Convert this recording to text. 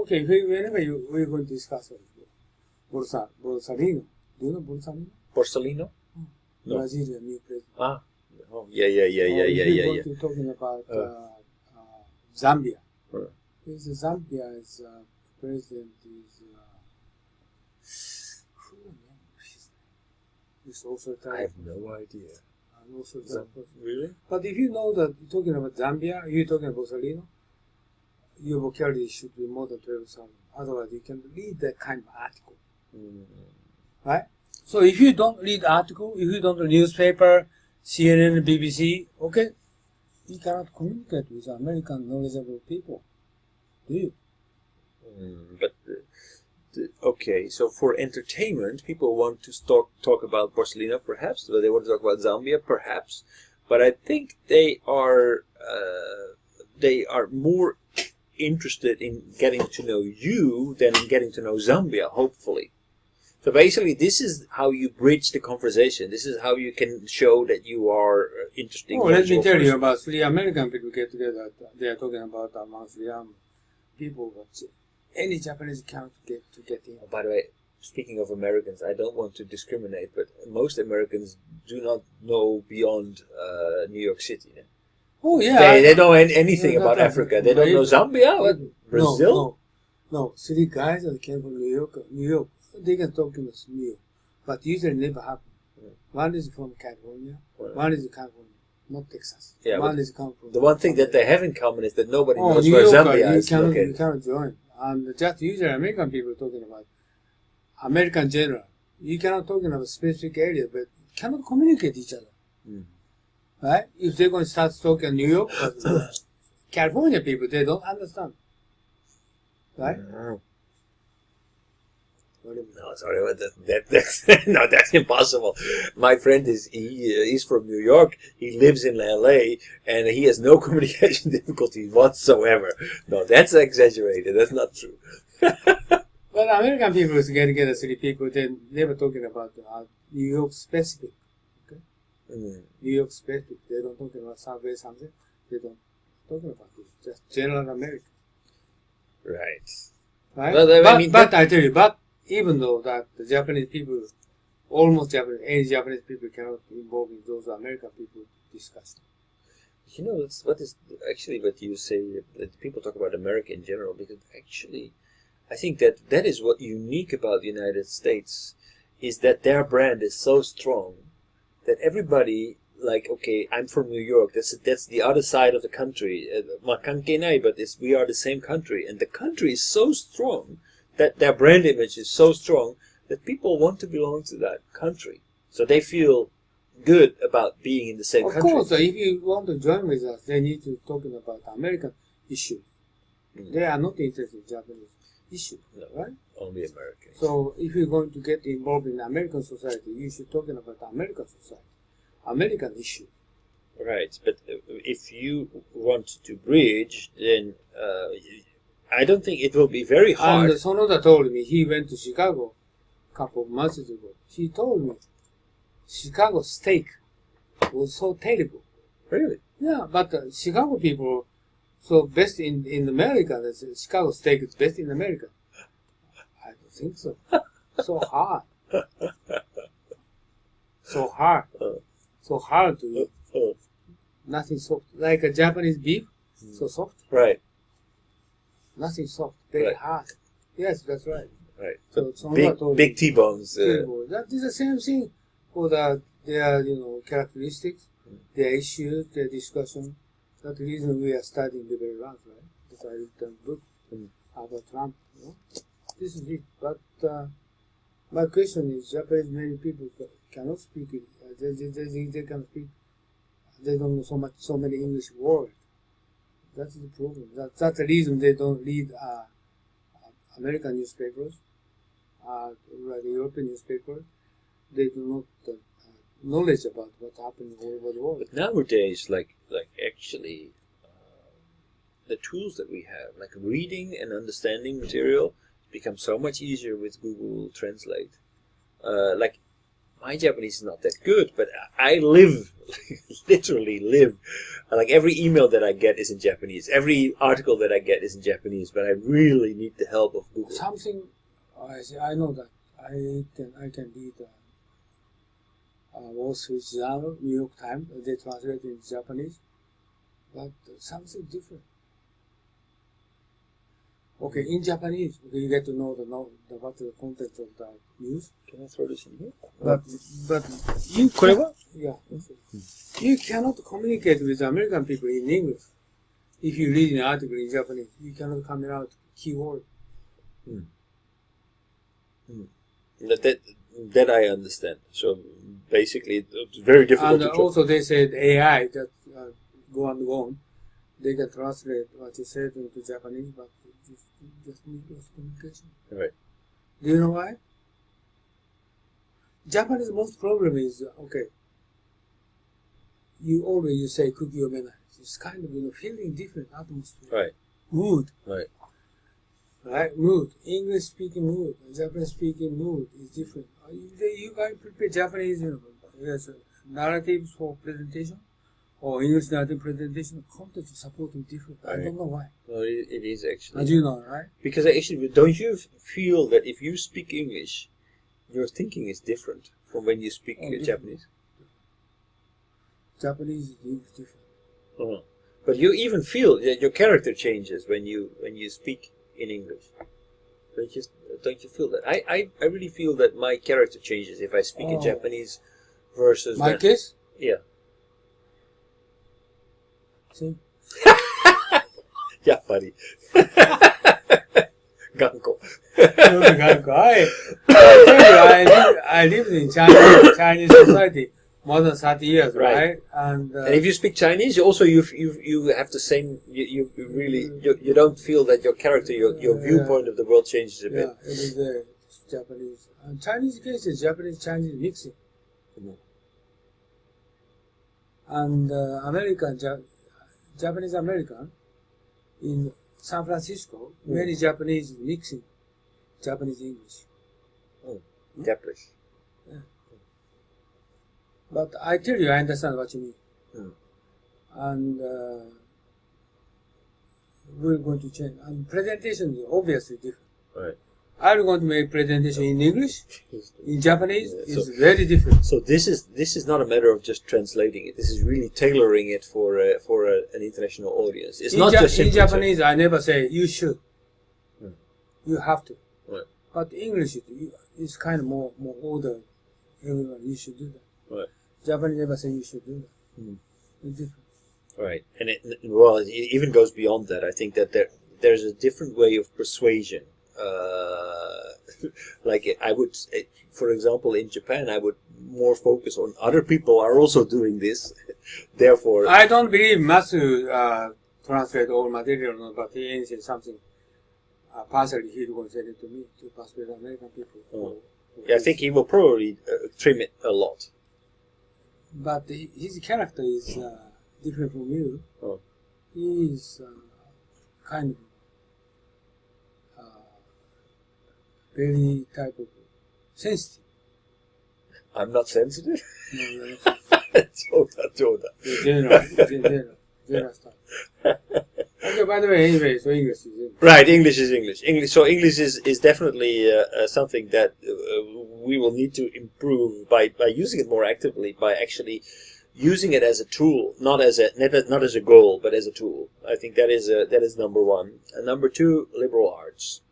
Okay, whenever we're going to discuss Borsalino. Do you know Borsalino? Borsalino? No. Brazilian new president. Ah. Oh, yeah. We're going to talking about Zambia. Zambia's president is is also I have no idea. Really? But if you know that you're talking about Zambia, you're talking about Borsalino, your vocabulary should be more than 12,000. Otherwise, you can read that kind of article. Right? So if you don't read article, if you don't read newspaper, CNN, BBC, okay, you cannot communicate with American knowledgeable people, do you? But okay, so for entertainment, people want to talk about Borsalino, perhaps. They want to talk about Zambia, perhaps. But I think they are more interested in getting to know you than in getting to know Zambia, hopefully. So basically, this is how you bridge the conversation. This is how you can show that you are interesting. Oh, let me tell you about 3 American people get together. They are talking about among 3 people, but any Japanese cannot get in. Oh, by the way, speaking of Americans, I don't want to discriminate, but most Americans do not know beyond New York City. Then. Oh, yeah. They don't know anything about Africa. They don't know Zambia, Brazil. No, 3 guys that came from New York. They can talk in New York, but usually never happen. One is from California, one is California, not Texas. Yeah, one is come from. The one thing that they have in common is that nobody knows New where York, Zambia is located. You cannot join. And just usually American people talking about American general. You cannot talk about specific area, but cannot communicate each other. Right? If they're going to start talking New York, but California people, they don't understand. Right? No, sorry, that's impossible. My friend he's from New York. He lives in LA, and he has no communication difficulties whatsoever. No, that's exaggerated. That's not true. But American people is getting together 3 people. They never talking about New York specific. Okay, New York specific. They don't talk about Subway something. They don't talking about this. Just general America. Right. Right. But I tell you, even though that the Japanese people, almost Japanese, any Japanese people cannot involve in those American people discussing. You know, what you say, that people talk about America in general, because actually, I think that is what unique about the United States, is that their brand is so strong that everybody, like, okay, I'm from New York, that's the other side of the country, but we are the same country, and the country is so strong that their brand image is so strong that people want to belong to that country. So they feel good about being in the same country. Of course, if you want to join with us, they need to talk about American issues. They are not interested in Japanese issues, right? Only American. So if you're going to get involved in American society, you should talk about American society, American issues. Right, but if you want to bridge, then I don't think it will be very hard. And Sonoda told me he went to Chicago a couple of months ago. He told me Chicago steak was so terrible. Really? Yeah, but Chicago people, so best in America, Chicago steak is best in America. I don't think so. So hard. So hard to eat. Nothing soft. Like a Japanese beef, so soft. Right. Nothing soft, very hard. Yes, that's right. Right. So big T-bones. That is the same thing for their characteristics, their issues, their discussion. That's the reason we are studying liberal rights, right? That's why I written a book about Trump. This is it. But my question is, Japanese many people cannot speak it. They can speak. They don't know so many English words. That's the problem. That's the reason they don't read American newspapers, the European newspapers. They do not knowledge about what's happening all over the world. But nowadays, like actually, the tools that we have, like reading and understanding material, become so much easier with Google Translate. Like my Japanese is not that good, but I live, literally live. Like every email that I get is in Japanese. Every article that I get is in Japanese, but I really need the help of Google. Something, I know that I can read Wall Street Journal, New York Times, they translate in Japanese, but something different. Okay, in Japanese, you get to know what the content of the news. Can I throw this in here? But you you cannot communicate with American people in English. If you read an article in Japanese, you cannot come out keyword. That I understand. So basically, it's very difficult. And also, they said AI that go on. They can translate what you said into Japanese, but just need those communication. Right. Do you know why? Japanese most problem is you say kuki omenai. It's kind of feeling different atmosphere. Right. Mood. Right. Right, mood. English speaking mood, Japanese speaking mood is different. You guys prepare Japanese, there's narratives for presentation, or English narrative presentation. Content is supporting different. Right. I don't know why. Well, it is actually. As you know, right? Because actually, don't you feel that if you speak English, your thinking is different from when you speak Japanese? Japanese is different. But you even feel that your character changes when you speak in English. Don't you feel that? I really feel that my character changes if I speak in Japanese versus my case? Yeah. See? Yeah, buddy. Ganko. I lived in Chinese society more than 30 years, right? And if you speak Chinese, you have the same. You really you don't feel that your character, your viewpoint of the world changes a bit. Yeah, it is Japanese. And Chinese case is Chinese mixing. And Japanese American in San Francisco, many Japanese mixing Japanese English. Japanese. Yeah. But I tell you, I understand what you mean. And we're going to change. And presentation is obviously different. Right. I'm going to make presentation in English, in Japanese. It's very different. So this is not a matter of just translating it. This is really tailoring it for an international audience. It's not just in Japanese. I never say you should. You have to. Right. But English is kind of more order. Everyone, you should do that. Right. Japanese never say you should do that. It's different. Right. And it even goes beyond that. I think that there's a different way of persuasion. Like I would, for example, in Japan, I would more focus on other people are also doing this. Therefore, I don't believe Matthew translate all material, but he said something. Partially, he's going to send it to me to persuade American people. I think he will probably trim it a lot. But his character is different from you. He is kind of very type of sensitive. I'm not sensitive? No, you're not sensitive. Joda. General stuff. Okay, by the way, anyway, so English is English. Right, English is English. So English is definitely something that we will need to improve by using it more actively, by actually using it as a tool, not as a goal, but as a tool. I think that is number one. And number two, liberal arts.